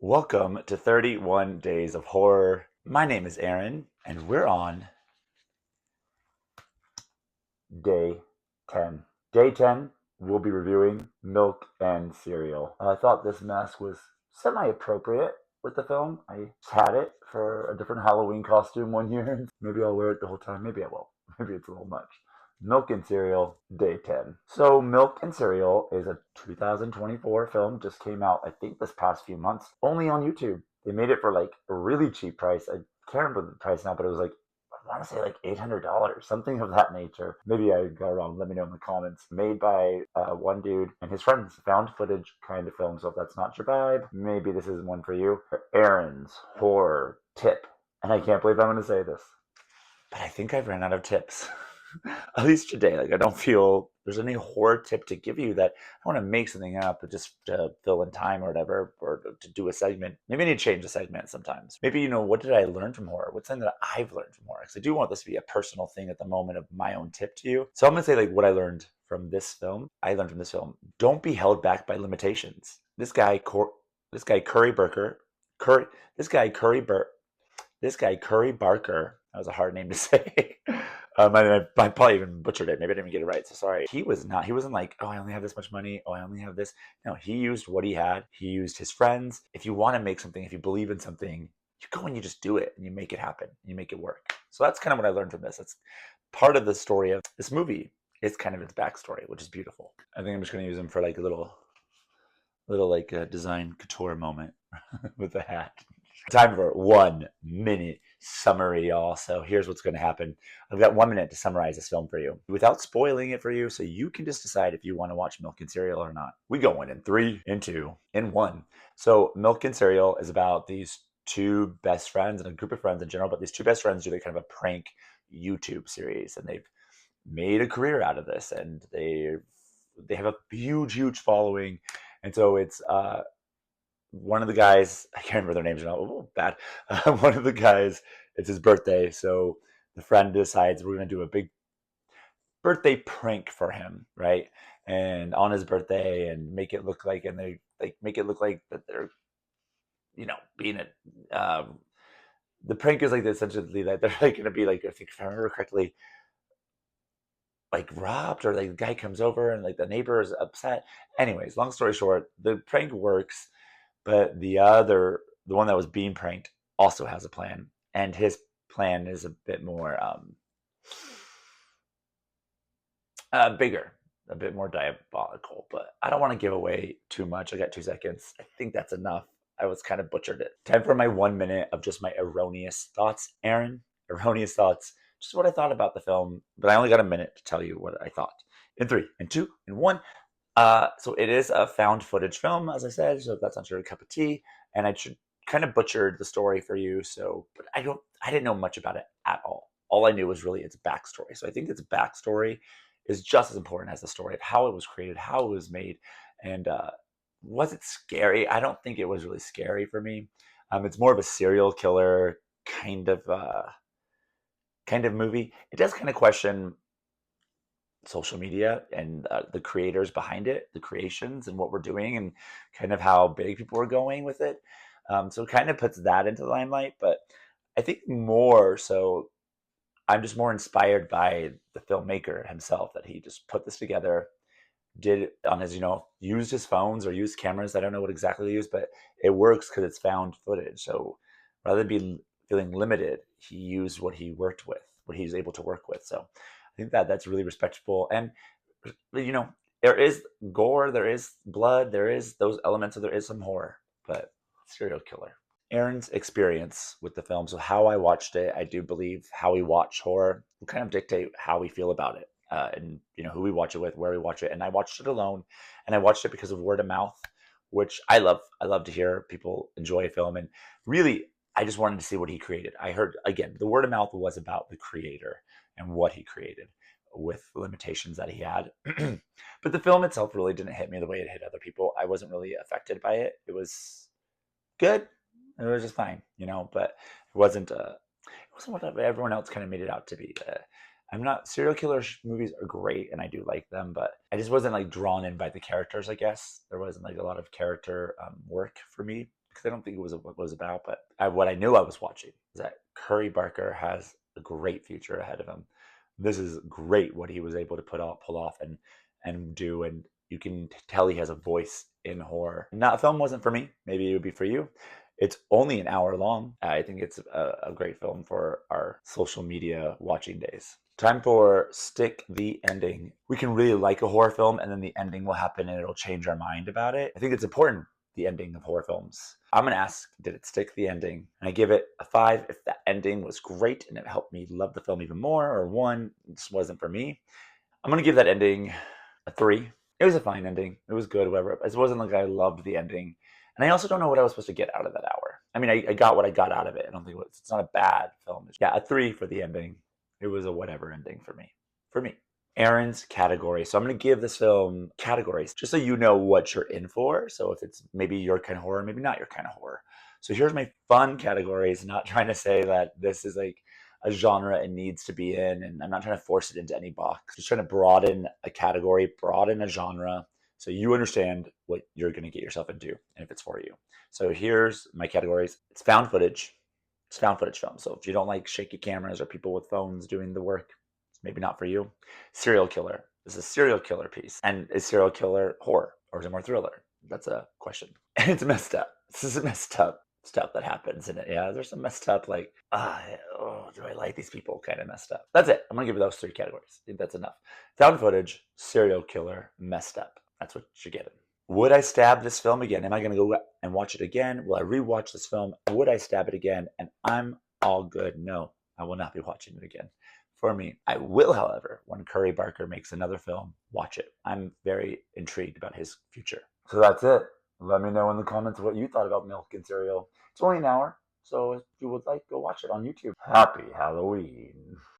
Welcome to 31 Days of Horror. My name is Aaron, and we're on day 10. Day 10, we'll be reviewing Milk and Cereal. I thought this mask was semi appropriate with the film. I had it for a different Halloween costume one year. Maybe I'll wear it the whole time. Maybe I won't. Maybe it's a little much. Milk and Cereal, Day 10. So, Milk and Cereal is a 2024 film, just came out, I think, this past few months, only on YouTube. They made it for like a really cheap price. I can't remember the price now, but it was like, I want to say like $800, something of that nature. Maybe I got it wrong. Let me know in the comments. Made by one dude and his friends. Found footage kind of film. So if that's not your vibe, maybe this isn't one for you. Aaron's horror tip. And I can't believe I'm going to say this, but I think I've ran out of tips. At least today. Like, I don't feel there's any horror tip to give you that I want to make something up, but just to fill in time or whatever, or to do a segment. Maybe I need to change the segment sometimes. Maybe, what did I learn from horror? What's something that I've learned from horror? Because I do want this to be a personal thing at the moment of my own tip to you. So I'm going to say, like, what I learned from this film. Don't be held back by limitations. This guy Curry Barker, that was a hard name to say. I probably even butchered it. Maybe I didn't even get it right. So sorry. He wasn't like, oh, I only have this much money. Oh, I only have this. No, he used what he had. He used his friends. If you want to make something, if you believe in something, you go and you just do it and you make it happen. You make it work. So that's kind of what I learned from this. That's part of the story of this movie. It's kind of its backstory, which is beautiful. I think I'm just going to use him for like a little like design couture moment with the hat. Time for 1 minute summary, y'all. So here's what's going to happen. I've got 1 minute to summarize this film for you without spoiling it for you, so you can just decide if you want to watch Milk and Cereal or not. We go in 3, in 2, in 1. So Milk and Cereal is about these two best friends and a group of friends in general, but these two best friends do kind of a prank YouTube series, and they've made a career out of this, and they have a huge following. And so it's one of the guys, I can't remember their names now. Oh, bad. One of the guys, it's his birthday, so the friend decides we're going to do a big birthday prank for him, right? And on his birthday, and make it look like, and they like make it look like that they're, being a. The prank is like essentially that they're like going to be like, I think if I remember correctly, like robbed, or like the guy comes over and like the neighbor is upset. Anyways, long story short, the prank works. But the one that was being pranked, also has a plan, and his plan is a bit more bigger, a bit more diabolical. But I don't want to give away too much. I got 2 seconds. I think that's enough. I was kind of butchered it. Time for my 1 minute of just my erroneous thoughts, Aaron. Erroneous thoughts. Just what I thought about the film. But I only got a minute to tell you what I thought. In 3, in 2, in 1. So it is a found footage film, as I said, so if that's not your cup of tea. And I should kind of butchered the story for you, but I didn't know much about it at all. All I knew was really its backstory. So I think its backstory is just as important as the story of how it was created, how it was made. And was it scary? I don't think it was really scary for me. It's more of a serial killer kind of movie. It does kind of question social media and the creators behind it, the creations, and what we're doing, and kind of how big people are going with it. So it kind of puts that into the limelight. But I think more so, I'm just more inspired by the filmmaker himself, that he just put this together, did it on his, used his phones or used cameras. I don't know what exactly they used, but it works because it's found footage. So rather than be feeling limited, he used what he worked with, what he was able to work with. So I think that's really respectable. And, there is gore, there is blood, there is those elements, there is some horror, but serial killer. Aaron's experience with the film, so how I watched it, I do believe how we watch horror will kind of dictate how we feel about it. And, who we watch it with, where we watch it. And I watched it alone, and I watched it because of word of mouth, which I love. I love to hear people enjoy a film. And really, I just wanted to see what he created. I heard, again, the word of mouth was about the creator and what he created with the limitations that he had. But the film itself really didn't hit me the way it hit other people. I wasn't really affected by it. It was good. It was just fine, but it wasn't what everyone else kind of made it out to be. I'm not, serial killer movies are great and I do like them, but I just wasn't like drawn in by the characters, I guess. There wasn't like a lot of character work for me, because I don't think it was what it was about. But what I knew I was watching is that Curry Barker has a great future ahead of him. This is great what he was able to pull off and do, and you can tell he has a voice in horror. That film wasn't for me. Maybe it would be for you. It's only an hour long. I think it's a great film for our social media watching days. Time for Stick the Ending. We can really like a horror film and then the ending will happen and it'll change our mind about it. I think it's important, the ending of horror films. I'm going to ask, did it stick the ending? And I give it a 5 if that ending was great and it helped me love the film even more, or 1, this wasn't for me. I'm going to give that ending a 3. It was a fine ending. It was good, whatever. It wasn't like I loved the ending. And I also don't know what I was supposed to get out of that hour. I mean, I got what I got out of it. I don't think it's not a bad film. Yeah, a 3 for the ending. It was a whatever ending for me. For me. Aaron's category. So I'm going to give this film categories just so you know what you're in for. So if it's maybe your kind of horror, maybe not your kind of horror. So here's my fun categories. Not trying to say that this is like a genre it needs to be in, and I'm not trying to force it into any box. Just trying to broaden a category, broaden a genre, so you understand what you're going to get yourself into and if it's for you. So here's my categories. It's found footage. It's found footage film. So if you don't like shaky cameras or people with phones doing the work, it's maybe not for you. Serial killer. This is a serial killer piece. And is serial killer horror or is it more thriller? That's a question. And it's messed up. This is messed up stuff that happens in it. Yeah, there's some messed up, like, do I like these people kind of messed up. That's it. I'm going to give you those 3 categories. I think that's enough. Found footage, serial killer, messed up. That's what you're getting. Would I stab this film again? Am I going to go and watch it again? Will I rewatch this film? Would I stab it again? And I'm all good. No, I will not be watching it again. For me, I will, however, when Curry Barker makes another film, watch it. I'm very intrigued about his future. So that's it. Let me know in the comments what you thought about Milk and Cereal. It's only an hour, so if you would like, go watch it on YouTube. Happy Halloween.